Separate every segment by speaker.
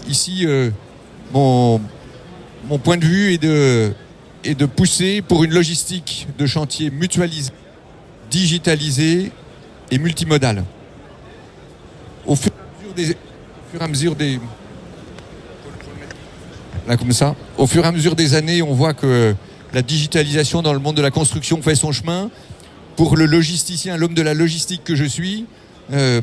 Speaker 1: ici, mon point de vue est de pousser pour une logistique de chantier mutualisée, digitalisée et multimodale. Au fur et à mesure des là, comme ça. Au fur et à mesure des années, on voit que la digitalisation dans le monde de la construction fait son chemin. Pour le logisticien, l'homme de la logistique que je suis, il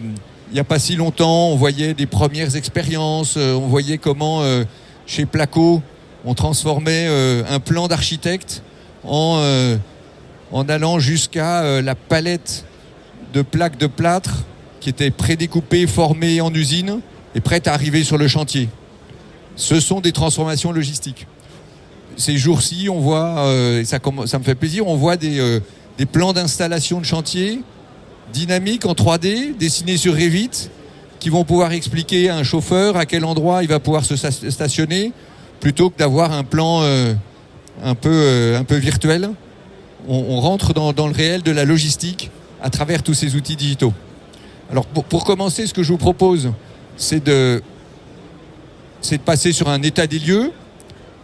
Speaker 1: n'y a pas si longtemps, on voyait des premières expériences, on voyait comment chez Placo, on transformait un plan d'architecte en allant jusqu'à la palette de plaques de plâtre qui étaient prédécoupées, formées en usine et prêtes à arriver sur le chantier. Ce sont des transformations logistiques. Ces jours-ci, on voit, et ça me fait plaisir, on voit des plans d'installation de chantier dynamiques en 3D, dessinés sur Revit, qui vont pouvoir expliquer à un chauffeur à quel endroit il va pouvoir se stationner, plutôt que d'avoir un plan un peu virtuel. On rentre dans le réel de la logistique à travers tous ces outils digitaux. Alors pour commencer, ce que je vous propose, c'est de passer sur un état des lieux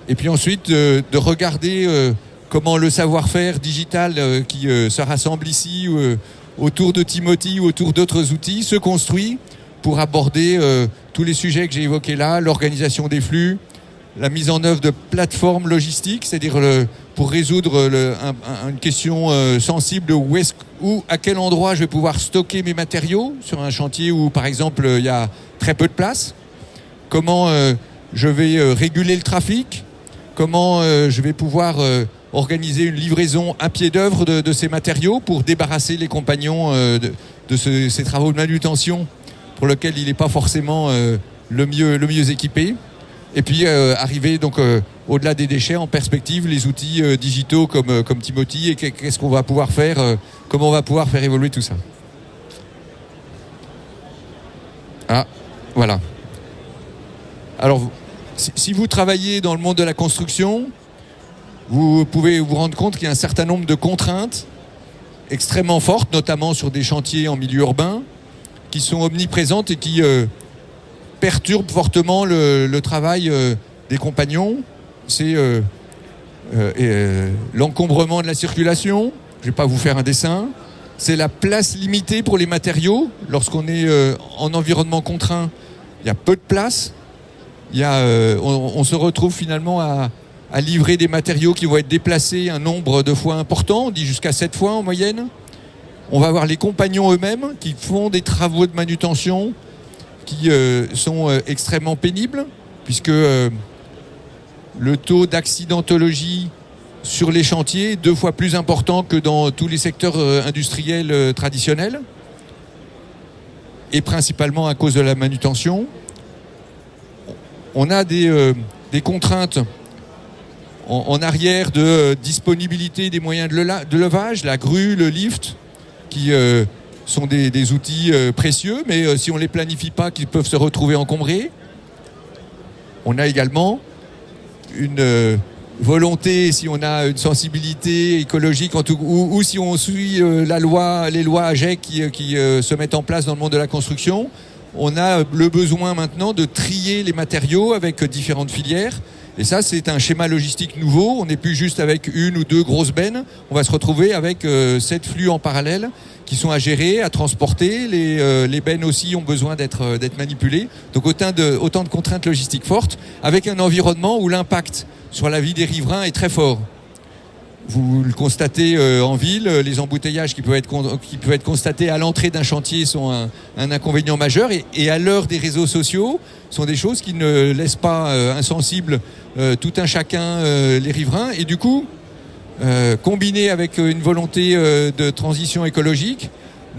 Speaker 1: et puis ensuite de regarder comment le savoir-faire digital qui se rassemble ici autour de Timothy ou autour d'autres outils se construit pour aborder tous les sujets que j'ai évoqués là, l'organisation des flux, la mise en œuvre de plateformes logistiques, c'est-à-dire pour résoudre une question sensible où à quel endroit je vais pouvoir stocker mes matériaux sur un chantier où par exemple il y a très peu de place, comment je vais réguler le trafic, comment je vais pouvoir organiser une livraison à pied d'œuvre de ces matériaux pour débarrasser les compagnons de ces travaux de manutention pour lesquels il n'est pas forcément le mieux équipé. Et puis arriver donc au-delà des déchets, en perspective, les outils digitaux comme Timothy et qu'est-ce qu'on va pouvoir faire, comment on va pouvoir faire évoluer tout ça. Ah, voilà. Alors, si vous travaillez dans le monde de la construction, vous pouvez vous rendre compte qu'il y a un certain nombre de contraintes extrêmement fortes, notamment sur des chantiers en milieu urbain, qui sont omniprésentes et qui perturbe fortement le travail des compagnons. C'est l'encombrement de la circulation. Je ne vais pas vous faire un dessin. C'est la place limitée pour les matériaux. Lorsqu'on est en environnement contraint, il y a peu de place. On se retrouve finalement à livrer des matériaux qui vont être déplacés un nombre de fois important, on dit jusqu'à 7 fois en moyenne. On va avoir les compagnons eux-mêmes qui font des travaux de manutention qui sont extrêmement pénibles, puisque le taux d'accidentologie sur les chantiers est 2 fois plus important que dans tous les secteurs industriels traditionnels, et principalement à cause de la manutention. On a des contraintes en arrière de disponibilité des moyens de levage, la grue, le lift, qui sont des outils précieux, mais si on ne les planifie pas, qu'ils peuvent se retrouver encombrés. On a également une volonté, si on a une sensibilité écologique, ou si on suit les lois AGEC qui se mettent en place dans le monde de la construction, on a le besoin maintenant de trier les matériaux avec différentes filières. Et ça, c'est un schéma logistique nouveau. On n'est plus juste avec 1 ou 2 grosses bennes. On va se retrouver avec 7 flux en parallèle qui sont à gérer, à transporter. Les bennes aussi ont besoin d'être manipulées. Donc autant de contraintes logistiques fortes, avec un environnement où l'impact sur la vie des riverains est très fort. Vous le constatez en ville, les embouteillages qui peuvent être constatés à l'entrée d'un chantier sont un inconvénient majeur. Et à l'heure des réseaux sociaux, sont des choses qui ne laissent pas insensibles tout un chacun les riverains. Et du coup, combiné avec une volonté de transition écologique,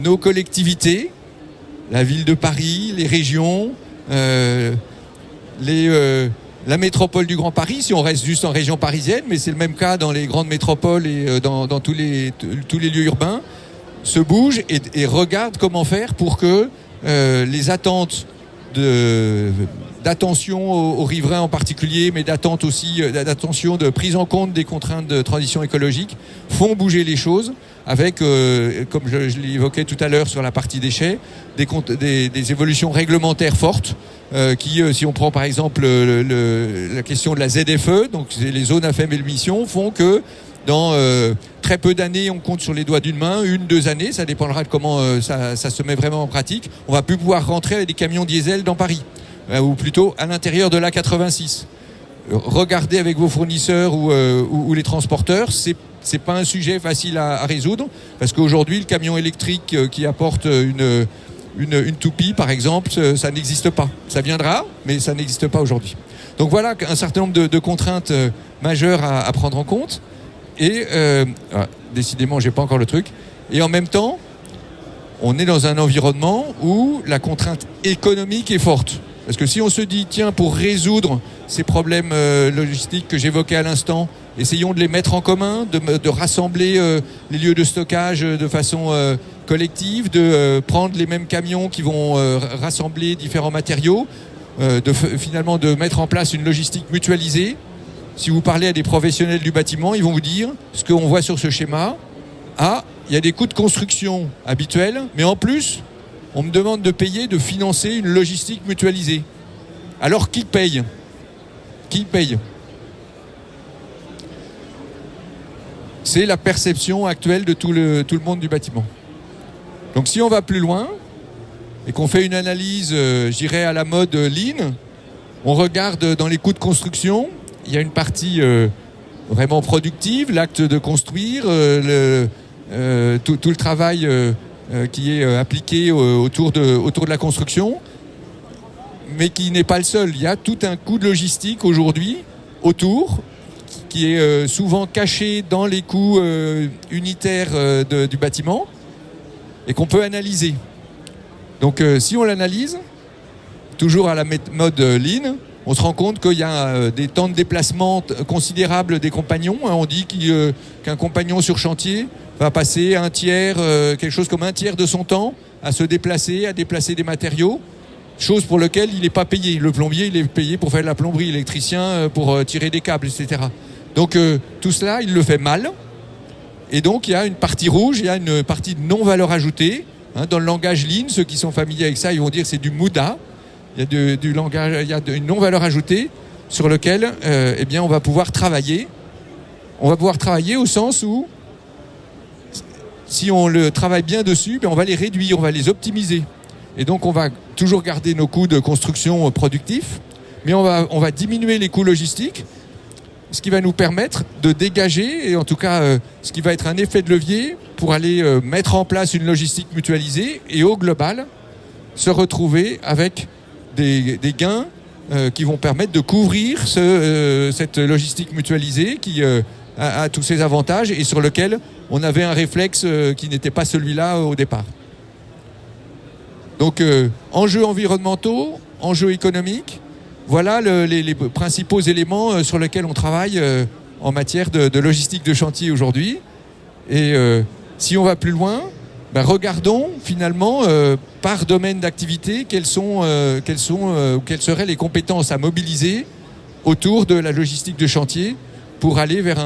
Speaker 1: nos collectivités, la ville de Paris, les régions, la métropole du Grand Paris, si on reste juste en région parisienne, mais c'est le même cas dans les grandes métropoles et dans tous les lieux urbains, se bougent et regardent comment faire pour que les attentes d'attention aux riverains en particulier, mais d'attente aussi, d'attention, de prise en compte des contraintes de transition écologique, font bouger les choses avec, comme je l'évoquais tout à l'heure sur la partie déchets, des évolutions réglementaires fortes si on prend par exemple la question de la ZFE, donc les zones à faible émission, font que dans très peu d'années, on compte sur les doigts d'une main, 1-2 années, ça dépendra de comment ça se met vraiment en pratique, on va plus pouvoir rentrer avec des camions diesel dans Paris, ou plutôt à l'intérieur de l'A86. Regardez avec vos fournisseurs ou les transporteurs, c'est pas un sujet facile à résoudre, parce qu'aujourd'hui, le camion électrique qui apporte une toupie, par exemple, ça n'existe pas. Ça viendra, mais ça n'existe pas aujourd'hui. Donc voilà un certain nombre de contraintes majeures à prendre en compte. Et décidément, j'ai pas encore le truc. Et en même temps, on est dans un environnement où la contrainte économique est forte. Parce que si on se dit, tiens, pour résoudre ces problèmes logistiques que j'évoquais à l'instant, essayons de les mettre en commun, de rassembler les lieux de stockage de façon collective, de prendre les mêmes camions qui vont rassembler différents matériaux, finalement de mettre en place une logistique mutualisée. Si vous parlez à des professionnels du bâtiment, ils vont vous dire ce qu'on voit sur ce schéma. Ah, il y a des coûts de construction habituels, mais en plus, on me demande de financer une logistique mutualisée. Alors qui paye ? Qui paye ? C'est la perception actuelle de tout le monde du bâtiment. Donc si on va plus loin et qu'on fait une analyse, je dirais à la mode Lean, on regarde dans les coûts de construction, il y a une partie vraiment productive, l'acte de construire, tout le travail qui est appliqué autour de la construction, mais qui n'est pas le seul. Il y a tout un coût de logistique aujourd'hui autour, qui est souvent caché dans les coûts unitaires du bâtiment et qu'on peut analyser. Donc si on l'analyse, toujours à la mode Lean, on se rend compte qu'il y a des temps de déplacement considérables des compagnons. On dit qu'un compagnon sur chantier va passer quelque chose comme un tiers de son temps à se déplacer, à déplacer des matériaux, chose pour laquelle il n'est pas payé. Le plombier, il est payé pour faire de la plomberie, l'électricien pour tirer des câbles, etc. Donc tout cela, il le fait mal. Et donc il y a une partie rouge, il y a une partie de non-valeur ajoutée. Dans le langage Lean, ceux qui sont familiers avec ça, ils vont dire que c'est du MUDA. Il y a une non-valeur ajoutée sur lequel on va pouvoir travailler. On va pouvoir travailler au sens où, si on le travaille bien dessus, on va les réduire, on va les optimiser. Et donc on va toujours garder nos coûts de construction productifs, mais on va diminuer les coûts logistiques, ce qui va nous permettre de dégager, et en tout cas ce qui va être un effet de levier pour aller mettre en place une logistique mutualisée et au global se retrouver avec des gains qui vont permettre de couvrir cette logistique mutualisée qui a tous ses avantages et sur lequel on avait un réflexe qui n'était pas celui-là au départ. Donc enjeux environnementaux, enjeux économiques, voilà les principaux éléments sur lesquels on travaille en matière de logistique de chantier aujourd'hui. Et si on va plus loin, regardons finalement par domaine d'activité quelles seraient les compétences à mobiliser autour de la logistique de chantier pour aller vers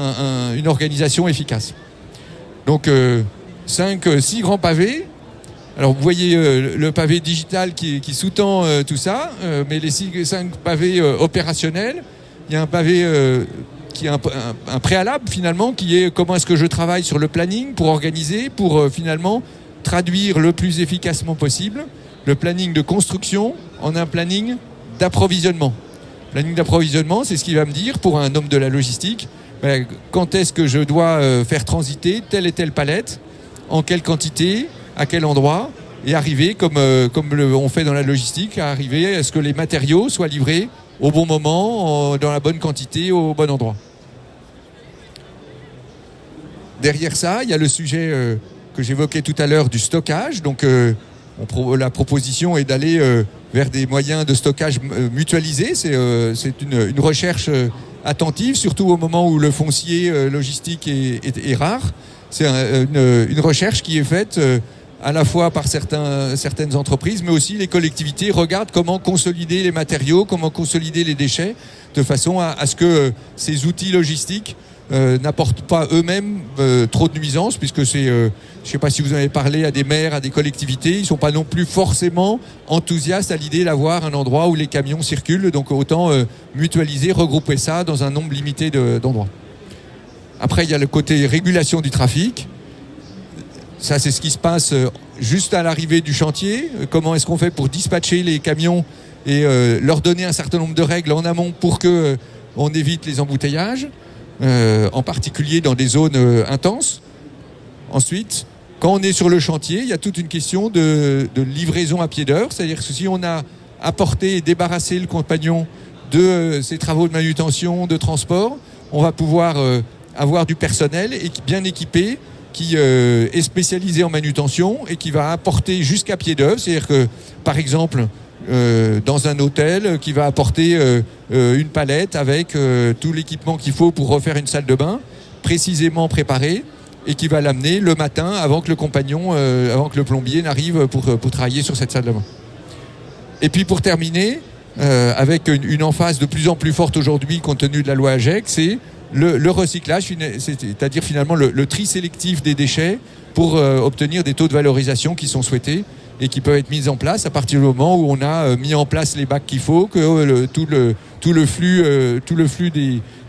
Speaker 1: une organisation efficace. Donc 6 grands pavés. Alors vous voyez le pavé digital qui sous-tend tout ça, mais les 5 pavés opérationnels, il y a un pavé qui est un préalable finalement, qui est comment est-ce que je travaille sur le planning pour organiser, pour finalement traduire le plus efficacement possible le planning de construction en un planning d'approvisionnement. Planning d'approvisionnement, c'est ce qui va me dire pour un homme de la logistique, quand est-ce que je dois faire transiter telle et telle palette, en quelle quantité, à quel endroit, et arriver, comme on fait dans la logistique, à arriver à ce que les matériaux soient livrés au bon moment, dans la bonne quantité, au bon endroit. Derrière ça, il y a le sujet que j'évoquais tout à l'heure du stockage. Donc la proposition est d'aller vers des moyens de stockage mutualisés. C'est une recherche attentive, surtout au moment où le foncier logistique est rare. C'est une recherche qui est faite à la fois par certaines entreprises, mais aussi les collectivités regardent comment consolider les matériaux, comment consolider les déchets, de façon à ce que ces outils logistiques n'apportent pas eux-mêmes trop de nuisances, puisque c'est, je ne sais pas si vous en avez parlé à des maires, à des collectivités, ils ne sont pas non plus forcément enthousiastes à l'idée d'avoir un endroit où les camions circulent, donc autant mutualiser, regrouper ça dans un nombre limité d'endroits. Après, il y a le côté régulation du trafic. Ça, c'est ce qui se passe juste à l'arrivée du chantier. Comment est-ce qu'on fait pour dispatcher les camions et leur donner un certain nombre de règles en amont pour qu'on évite les embouteillages, en particulier dans des zones intenses. Ensuite, quand on est sur le chantier, il y a toute une question de livraison à pied d'heure. C'est-à-dire que si on a apporté et débarrassé le compagnon de ses travaux de manutention, de transport, on va pouvoir avoir du personnel bien équipé qui est spécialisé en manutention et qui va apporter jusqu'à pied d'œuvre. C'est-à-dire que, par exemple, dans un hôtel, qui va apporter une palette avec tout l'équipement qu'il faut pour refaire une salle de bain, précisément préparée, et qui va l'amener le matin avant que le compagnon, avant que le plombier n'arrive pour travailler sur cette salle de bain. Et puis pour terminer, avec une emphase de plus en plus forte aujourd'hui compte tenu de la loi AGEC, c'est le recyclage, c'est-à-dire finalement le tri sélectif des déchets pour obtenir des taux de valorisation qui sont souhaités et qui peuvent être mis en place à partir du moment où on a mis en place les bacs qu'il faut, que tout le flux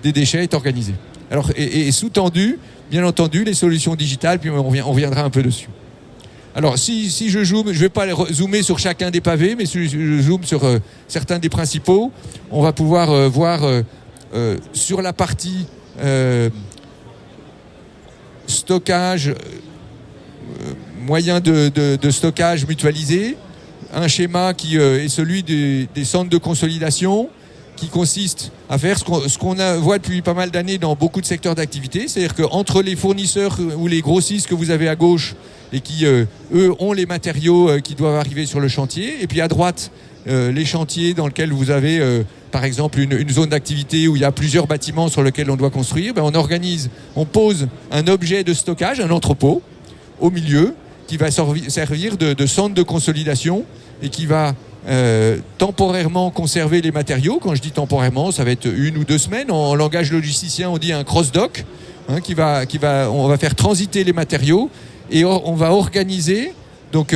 Speaker 1: des déchets est organisé. Alors, et sous-tendu, bien entendu, les solutions digitales, puis on reviendra un peu dessus. Alors, si je zoome, je ne vais pas zoomer sur chacun des pavés, mais si je zoome sur certains des principaux, on va pouvoir voir sur la partie stockage, moyen de stockage mutualisé, un schéma qui est celui des centres de consolidation, qui consiste à faire ce qu'on voit depuis pas mal d'années dans beaucoup de secteurs d'activité, c'est-à-dire qu'entre les fournisseurs ou les grossistes que vous avez à gauche et qui, eux, ont les matériaux qui doivent arriver sur le chantier, et puis à droite, les chantiers dans lesquels vous avez, par exemple, une zone d'activité où il y a plusieurs bâtiments sur lesquels on doit construire, on pose un objet de stockage, un entrepôt, au milieu, qui va servir de centre de consolidation et qui va temporairement conserver les matériaux. Quand je dis temporairement, ça va être 1 ou 2 semaines. En langage logisticien, on dit un cross-dock, on va faire transiter les matériaux et on va organiser donc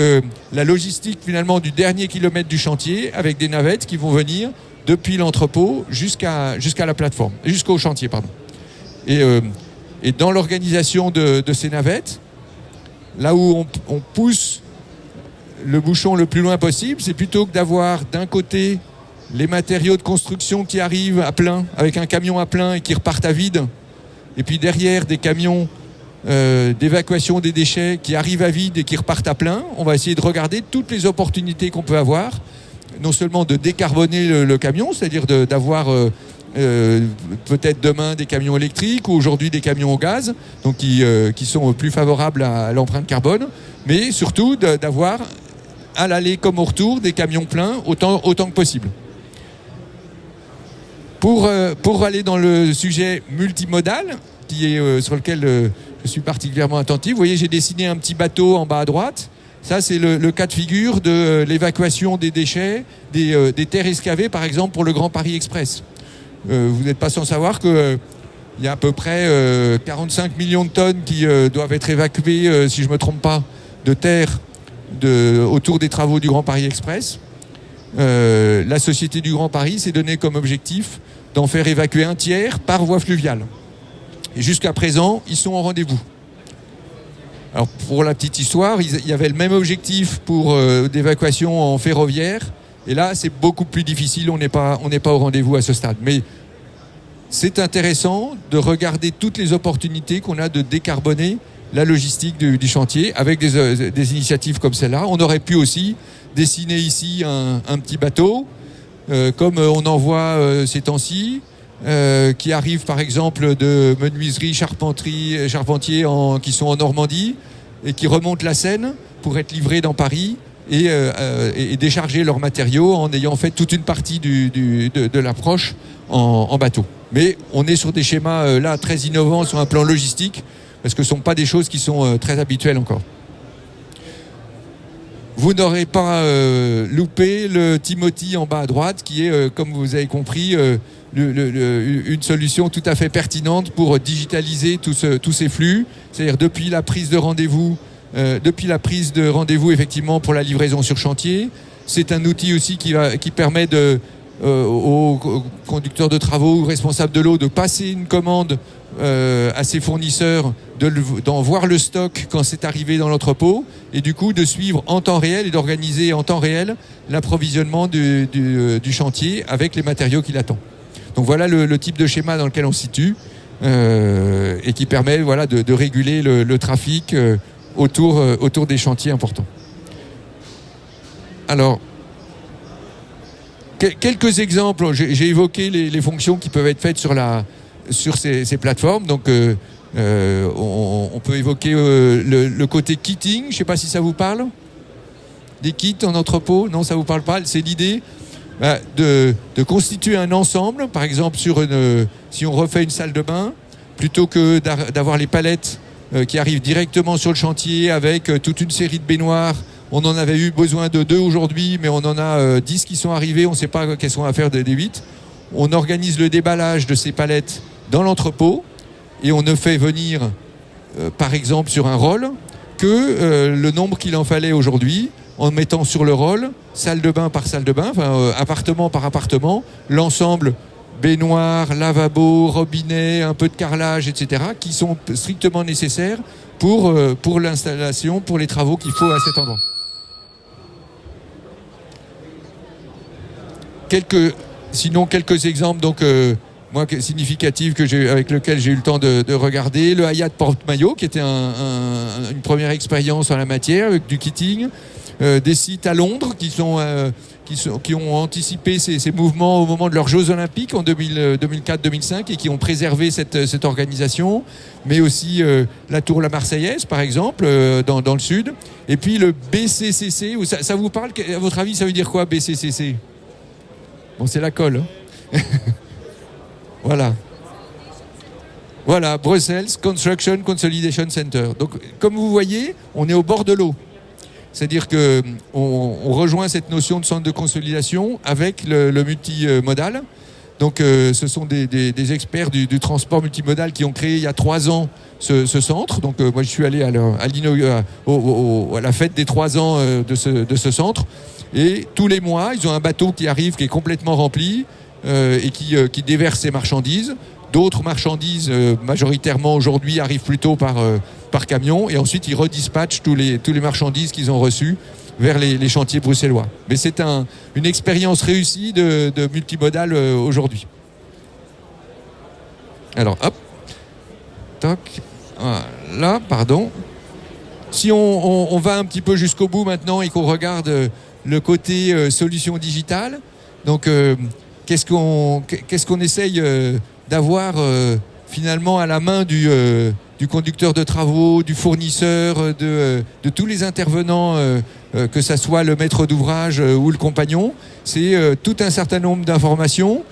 Speaker 1: la logistique finalement du dernier kilomètre du chantier avec des navettes qui vont venir depuis l'entrepôt jusqu'à la plateforme, jusqu'au chantier, pardon. Et dans l'organisation de ces navettes, là où on pousse le bouchon le plus loin possible, c'est plutôt que d'avoir d'un côté les matériaux de construction qui arrivent à plein, avec un camion à plein et qui repartent à vide, et puis derrière des camions d'évacuation des déchets qui arrivent à vide et qui repartent à plein. On va essayer de regarder toutes les opportunités qu'on peut avoir, non seulement de décarboner le camion, c'est-à-dire d'avoir peut-être demain des camions électriques ou aujourd'hui des camions au gaz, donc qui sont plus favorables à l'empreinte carbone, mais surtout d'avoir à l'aller comme au retour des camions pleins autant que possible. Pour aller dans le sujet multimodal, qui est sur lequel je suis particulièrement attentif, vous voyez, j'ai dessiné un petit bateau en bas à droite. Ça, c'est le cas de figure de l'évacuation des déchets, des terres excavées, par exemple, pour le Grand Paris Express. Vous n'êtes pas sans savoir qu'il y a à peu près 45 millions de tonnes qui doivent être évacuées, si je ne me trompe pas, de terre autour des travaux du Grand Paris Express. La Société du Grand Paris s'est donné comme objectif d'en faire évacuer 1/3 par voie fluviale. Et jusqu'à présent, ils sont au rendez-vous. Alors, pour la petite histoire, il y avait le même objectif pour d'évacuation en ferroviaire. Et là, c'est beaucoup plus difficile. On n'est pas au rendez-vous à ce stade. Mais c'est intéressant de regarder toutes les opportunités qu'on a de décarboner la logistique du chantier avec des initiatives comme celle-là. On aurait pu aussi dessiner ici un petit bateau, comme on en voit ces temps-ci, qui arrivent par exemple de menuiseries, charpentiers qui sont en Normandie et qui remontent la Seine pour être livrés dans Paris et décharger leurs matériaux en ayant fait toute une partie de l'approche en bateau. Mais on est sur des schémas là très innovants sur un plan logistique parce que ce ne sont pas des choses qui sont très habituelles encore. vous n'aurez pas loupé le Timothy en bas à droite, qui est, comme vous avez compris, une solution tout à fait pertinente pour digitaliser tous ces flux. C'est-à-dire depuis la prise de rendez-vous, effectivement pour la livraison sur chantier. C'est un outil aussi qui permet aux conducteurs de travaux ou responsables de l'eau de passer une commande à ses fournisseurs, d'en voir le stock quand c'est arrivé dans l'entrepôt, et du coup de suivre en temps réel et d'organiser en temps réel l'approvisionnement du chantier avec les matériaux qu'il attend. Donc voilà le type de schéma dans lequel on se situe et qui permet de réguler le trafic autour des chantiers importants. Alors, quelques exemples. J'ai évoqué les fonctions qui peuvent être faites sur ces plateformes. Donc, on peut évoquer le côté kitting. Je ne sais pas si ça vous parle. Des kits en entrepôt. Non, ça ne vous parle pas. C'est l'idée de constituer un ensemble. Par exemple, si on refait une salle de bain, plutôt que d'avoir les palettes qui arrivent directement sur le chantier avec toute une série de baignoires. On en avait eu besoin de 2 aujourd'hui, mais on en a 10 qui sont arrivés. On ne sait pas quelles sont à faire des 8. On organise le déballage de ces palettes dans l'entrepôt et on ne fait venir, par exemple, sur un roll que le nombre qu'il en fallait aujourd'hui, en mettant sur le roll, salle de bain par salle de bain, enfin appartement par appartement, l'ensemble baignoire, lavabo, robinet, un peu de carrelage, etc., qui sont strictement nécessaires pour l'installation, pour les travaux qu'il faut à cet endroit. Quelques exemples significatifs avec lesquels j'ai eu le temps de regarder. Le Hyatt Porte-Maillot, qui était une première expérience en la matière avec du kitting. Des sites à Londres qui ont anticipé ces mouvements au moment de leurs Jeux Olympiques en 2004-2005 et qui ont préservé cette organisation. Mais aussi la Tour La Marseillaise, par exemple, dans le sud. Et puis le BCCC, ça vous parle? À votre avis, ça veut dire quoi, BCCC? Bon, c'est la colle. Voilà, Brussels Construction Consolidation Center. Donc, comme vous voyez, on est au bord de l'eau. C'est-à-dire qu'on rejoint cette notion de centre de consolidation avec le multimodal. Donc, ce sont des experts du transport multimodal qui ont créé il y a 3 ans ce centre. Donc, moi, je suis allé à la fête des 3 ans de ce centre. Et tous les mois, ils ont un bateau qui arrive, qui est complètement rempli et qui déverse ses marchandises. D'autres marchandises, majoritairement aujourd'hui, arrivent plutôt par camion. Et ensuite, ils redispatchent tous les marchandises qu'ils ont reçues vers les chantiers bruxellois. Mais c'est une expérience réussie de multimodal aujourd'hui. Alors, hop. Toc. Voilà, pardon. Si on va un petit peu jusqu'au bout maintenant et qu'on regarde le côté solution digitale, donc qu'est-ce qu'on essaye d'avoir finalement à la main du conducteur de travaux, du fournisseur, de tous les intervenants, que ça soit le maître d'ouvrage ou le compagnon. C'est tout un certain nombre d'informations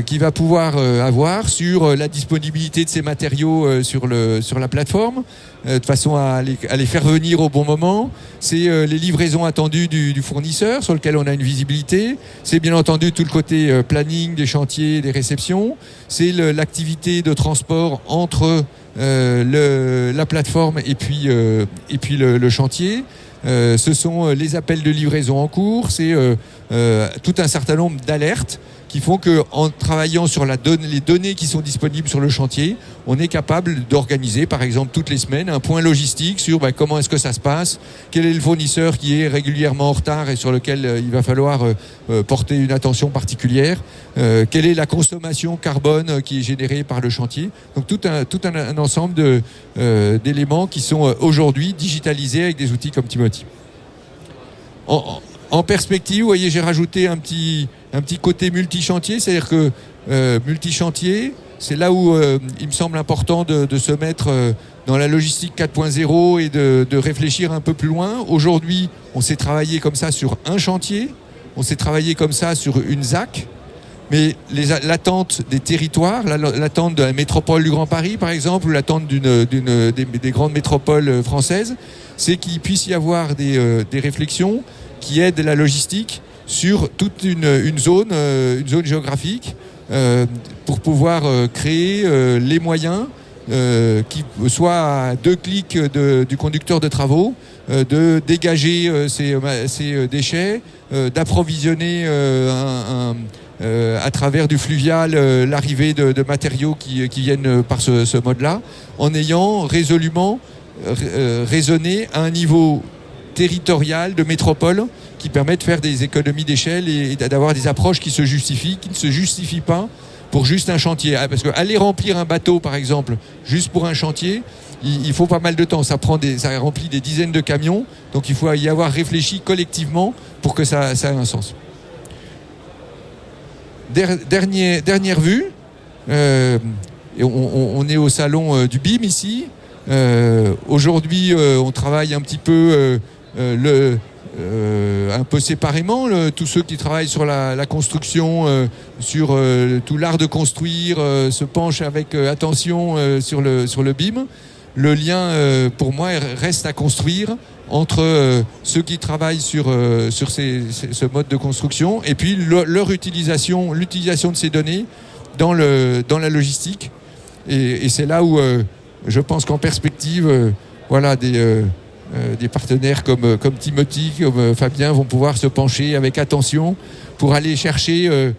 Speaker 1: qu'il va pouvoir avoir sur la disponibilité de ces matériaux sur la plateforme, de façon à les faire venir au bon moment. C'est les livraisons attendues du fournisseur sur lequel on a une visibilité. C'est bien entendu tout le côté planning des chantiers, des réceptions. C'est l'activité de transport entre la plateforme et puis le chantier. Ce sont les appels de livraison en cours. C'est tout un certain nombre d'alertes qui font qu'en travaillant sur les données qui sont disponibles sur le chantier, on est capable d'organiser, par exemple, toutes les semaines, un point logistique sur comment est-ce que ça se passe, quel est le fournisseur qui est régulièrement en retard et sur lequel il va falloir porter une attention particulière, quelle est la consommation carbone qui est générée par le chantier. Donc tout un ensemble d'éléments qui sont aujourd'hui digitalisés avec des outils comme Timothy. En perspective, vous voyez, j'ai rajouté un petit côté multi-chantier, c'est-à-dire que multi-chantier, c'est là où il me semble important de se mettre dans la logistique 4.0 et de réfléchir un peu plus loin. Aujourd'hui, on s'est travaillé comme ça sur un chantier, on s'est travaillé comme ça sur une ZAC. Mais l'attente des territoires, l'attente de la métropole du Grand Paris, par exemple, ou l'attente des grandes métropoles françaises, c'est qu'il puisse y avoir des réflexions qui aident la logistique sur toute une zone géographique pour pouvoir créer les moyens qui soient à 2 clics du conducteur de travaux, de dégager ces déchets, d'approvisionner à travers du fluvial l'arrivée de matériaux qui viennent par ce mode-là, en ayant résolument raisonné à un niveau territorial de métropole qui permet de faire des économies d'échelle et d'avoir des approches qui ne se justifient pas pour juste un chantier. Parce qu'aller remplir un bateau, par exemple, juste pour un chantier, il faut pas mal de temps. Ça remplit des dizaines de camions, donc il faut y avoir réfléchi collectivement pour que ça ait un sens. Dernière vue, on est au salon du BIM ici. Aujourd'hui, on travaille un petit peu un peu séparément. Tous ceux qui travaillent sur la construction, sur tout l'art de construire, se penchent avec attention sur le BIM. Le lien, pour moi, reste à construire entre ceux qui travaillent sur ce mode de construction et puis l'utilisation de ces données dans la logistique. Et c'est là où je pense qu'en perspective, des partenaires comme Timothy, comme Fabien vont pouvoir se pencher avec attention pour aller chercher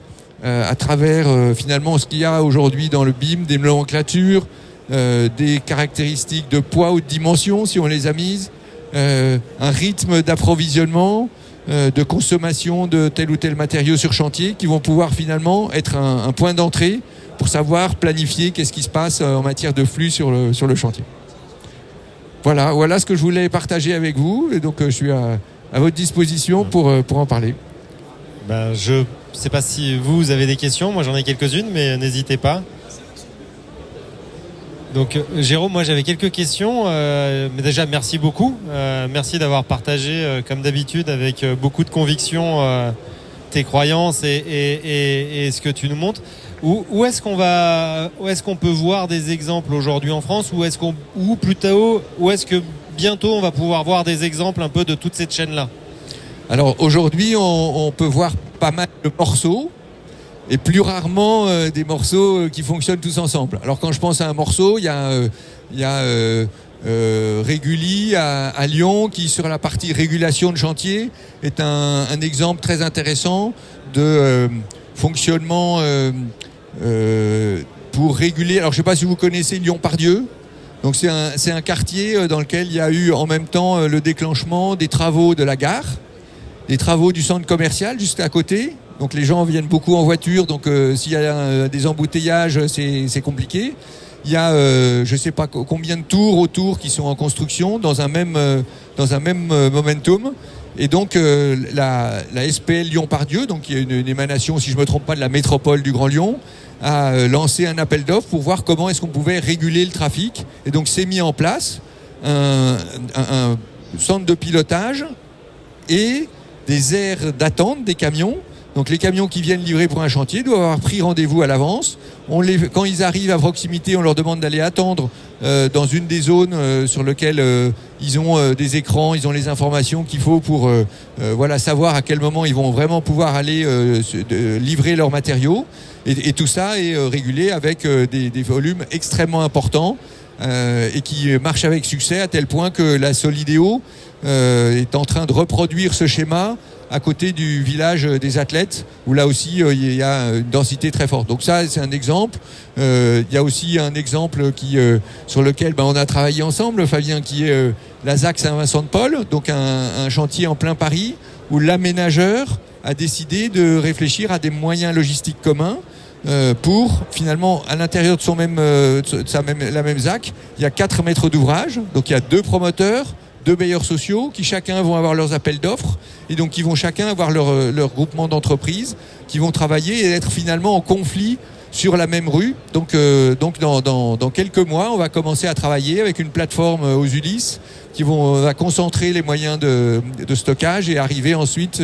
Speaker 1: à travers finalement ce qu'il y a aujourd'hui dans le BIM, des nomenclatures, des caractéristiques de poids ou de dimension si on les a mises, un rythme d'approvisionnement, de consommation de tel ou tel matériau sur chantier qui vont pouvoir finalement être un point d'entrée pour savoir planifier qu'est-ce qui se passe en matière de flux sur le chantier. Voilà ce que je voulais partager avec vous et donc je suis à votre disposition pour en parler.
Speaker 2: Je ne sais pas si vous avez des questions, moi j'en ai quelques-unes mais n'hésitez pas. Donc Jérôme, moi j'avais quelques questions, mais déjà merci beaucoup, merci d'avoir partagé comme d'habitude avec beaucoup de conviction tes croyances et ce que tu nous montres. Où est-ce qu'on peut voir des exemples aujourd'hui en France, ou est-ce que bientôt on va pouvoir voir des exemples un peu de toute cette chaîne-là?
Speaker 1: Alors aujourd'hui on peut voir pas mal de morceaux. Et plus rarement des morceaux qui fonctionnent tous ensemble. Alors quand je pense à un morceau, il y a Réguli à Lyon qui, sur la partie régulation de chantier, est un exemple très intéressant de fonctionnement pour réguler. Alors je ne sais pas si vous connaissez Lyon-Pardieu. Donc c'est un quartier dans lequel il y a eu en même temps le déclenchement des travaux de la gare, des travaux du centre commercial juste à côté. Donc les gens viennent beaucoup en voiture, donc s'il y a des embouteillages, c'est compliqué. Il y a je ne sais pas combien de tours autour qui sont en construction dans un même momentum. Et donc la SPL Lyon-Pardieu, donc qui est une émanation, si je ne me trompe pas, de la métropole du Grand Lyon, a lancé un appel d'offres pour voir comment est-ce qu'on pouvait réguler le trafic. Et donc s'est mis en place un centre de pilotage et des aires d'attente des camions. Donc les camions qui viennent livrer pour un chantier doivent avoir pris rendez-vous à l'avance. Quand ils arrivent à proximité, on leur demande d'aller attendre dans une des zones sur lesquelles ils ont des écrans, ils ont les informations qu'il faut pour savoir à quel moment ils vont vraiment pouvoir aller livrer leurs matériaux. Et tout ça est régulé avec des volumes extrêmement importants et qui marche avec succès à tel point que la Solideo est en train de reproduire ce schéma à côté du village des athlètes, où là aussi il y a une densité très forte. Donc ça, c'est un exemple. Il y a aussi un exemple sur lequel on a travaillé ensemble, Fabien, qui est la ZAC Saint-Vincent-de-Paul, donc un chantier en plein Paris, où l'aménageur a décidé de réfléchir à des moyens logistiques communs pour, finalement, à l'intérieur de la même ZAC, il y a 4 maîtres d'ouvrage, donc il y a 2 promoteurs, 2 bailleurs sociaux qui chacun vont avoir leurs appels d'offres et donc qui vont chacun avoir leur groupement d'entreprises qui vont travailler et être finalement en conflit sur la même rue. Donc dans quelques mois, on va commencer à travailler avec une plateforme aux Ulysses qui va concentrer les moyens de stockage et arriver ensuite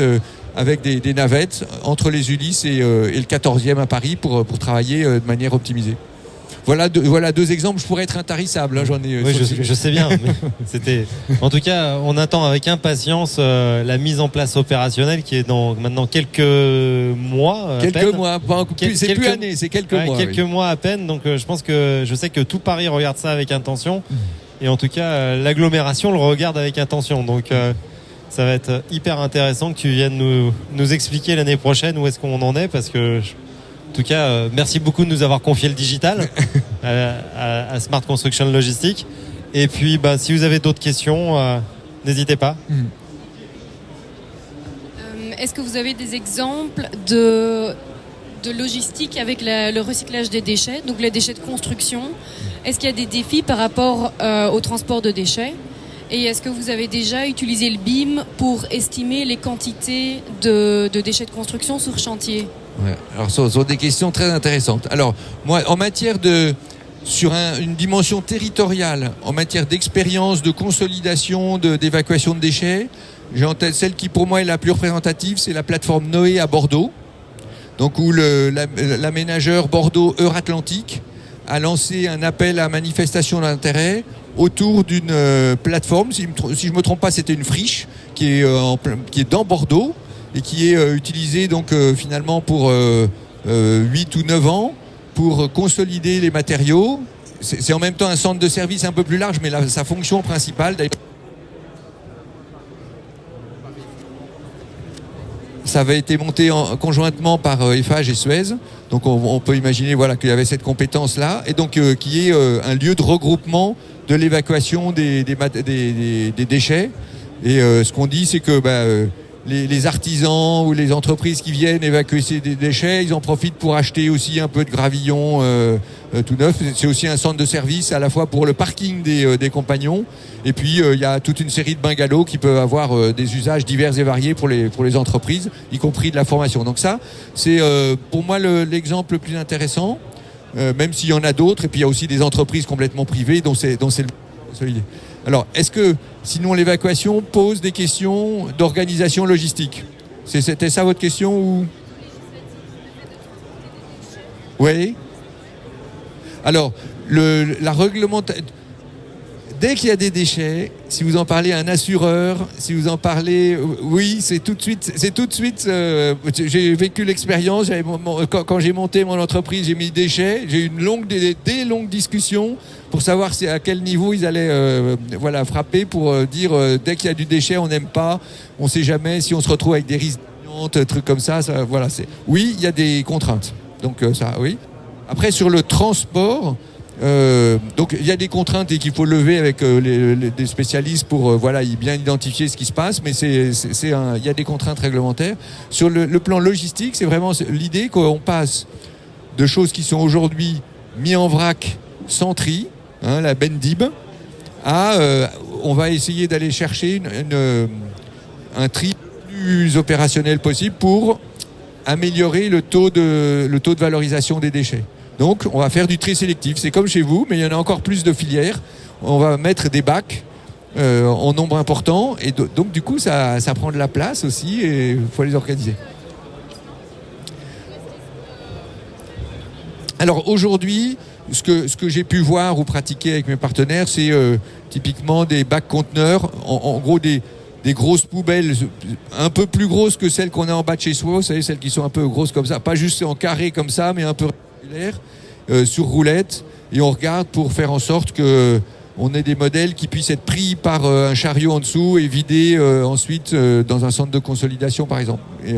Speaker 1: avec des navettes entre les Ulysses et le 14e à Paris pour travailler de manière optimisée. Voilà deux exemples. Je pourrais être intarissable. Hein, j'en ai.
Speaker 2: Oui, je sais bien. Mais c'était. En tout cas, on attend avec impatience la mise en place opérationnelle qui est dans maintenant quelques mois.
Speaker 1: Quelques mois. C'est plus années, c'est quelques mois.
Speaker 2: Quelques mois à peine. Donc, je sais que tout Paris regarde ça avec intention. Et en tout cas, l'agglomération le regarde avec intention. Donc, ça va être hyper intéressant que tu viennes nous expliquer l'année prochaine où est-ce qu'on en est, parce que. En tout cas, merci beaucoup de nous avoir confié le digital à Smart Construction Logistique. Et puis, si vous avez d'autres questions, n'hésitez pas.
Speaker 3: Est-ce que vous avez des exemples de logistique avec le recyclage des déchets, donc les déchets de construction? Est-ce qu'il y a des défis par rapport au transport de déchets? Et est-ce que vous avez déjà utilisé le BIM pour estimer les quantités de déchets de construction sur chantier?
Speaker 1: Ouais. Alors, ce sont des questions très intéressantes. Alors, moi, en matière sur une dimension territoriale, en matière d'expérience, de consolidation, d'évacuation de déchets, j'ai en tête celle qui, pour moi, est la plus représentative, c'est la plateforme Noé à Bordeaux. Donc, où l'aménageur Bordeaux-Euratlantique a lancé un appel à manifestation d'intérêt autour d'une plateforme. Si je me trompe pas, c'était une friche qui est dans Bordeaux et qui est utilisée donc finalement pour 8 ou 9 ans pour consolider les matériaux. C'est en même temps un centre de service un peu plus large, mais sa fonction principale, d'ailleurs, ça avait été monté conjointement par Eiffage et Suez. Donc on peut imaginer qu'il y avait cette compétence-là, et donc qui est un lieu de regroupement de l'évacuation des déchets. Et ce qu'on dit, c'est que les artisans ou les entreprises qui viennent évacuer ces déchets, ils en profitent pour acheter aussi un peu de gravillon tout neuf. C'est aussi un centre de service à la fois pour le parking des compagnons, et puis il y a toute une série de bungalows qui peuvent avoir des usages divers et variés pour les entreprises, y compris de la formation. Donc ça, c'est pour moi l'exemple le plus intéressant, même s'il y en a d'autres, et puis il y a aussi des entreprises complètement privées dont c'est l'idée. Alors, est-ce que, sinon, l'évacuation pose des questions d'organisation logistique? C'était ça votre question ou... Oui. Alors, la réglementation... Dès qu'il y a des déchets, si vous en parlez à un assureur, si vous en parlez, oui, c'est tout de suite. J'ai vécu l'expérience. Quand j'ai monté mon entreprise, j'ai mis des déchets. J'ai eu des longues discussions pour savoir à quel niveau ils allaient, frapper pour dire dès qu'il y a du déchet, on n'aime pas. On ne sait jamais si on se retrouve avec des risques, trucs comme ça. Oui, il y a des contraintes. Donc ça, oui. Après, sur le transport. Donc il y a des contraintes et qu'il faut lever avec des spécialistes pour bien identifier ce qui se passe, mais il y a des contraintes réglementaires. Sur le plan logistique, c'est vraiment l'idée qu'on passe de choses qui sont aujourd'hui mises en vrac sans tri, la bendib, on va essayer d'aller chercher un tri plus opérationnel possible pour améliorer le taux de valorisation des déchets. Donc, on va faire du tri sélectif. C'est comme chez vous, mais il y en a encore plus de filières. On va mettre des bacs en nombre important. Et donc, du coup, ça prend de la place aussi et il faut les organiser. Alors, aujourd'hui, ce que j'ai pu voir ou pratiquer avec mes partenaires, c'est typiquement des bacs conteneurs. En gros, des grosses poubelles un peu plus grosses que celles qu'on a en bas de chez soi. Vous savez, celles qui sont un peu grosses comme ça. Pas juste en carré comme ça, mais un peu sur roulette, et on regarde pour faire en sorte que on ait des modèles qui puissent être pris par un chariot en dessous et vidés ensuite dans un centre de consolidation par exemple. Et,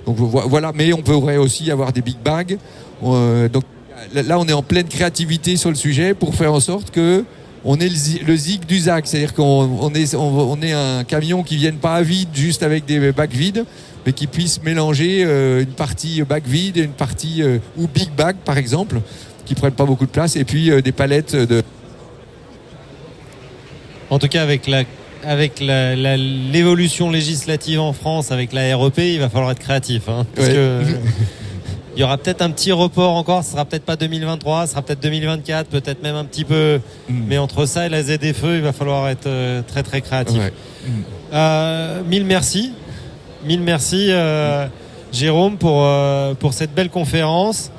Speaker 1: donc voilà, mais on pourrait aussi avoir des big bags. Donc là on est en pleine créativité sur le sujet pour faire en sorte que on est le zig du zac, c'est-à-dire qu'on est un camion qui vienne pas à vide juste avec des bacs vides, mais qui puisse mélanger une partie bac vide et une partie ou big bag par exemple, qui prennent pas beaucoup de place, et puis des palettes de...
Speaker 2: En tout cas, avec l'évolution législative en France, avec la REP, il va falloir être créatif, parce que il y aura peut-être un petit report encore, ce sera peut-être pas 2023, ce sera peut-être 2024, peut-être même un petit peu, mais entre ça et la ZFE, il va falloir être très très créatif. Mille merci. Mille merci Jérôme pour cette belle conférence.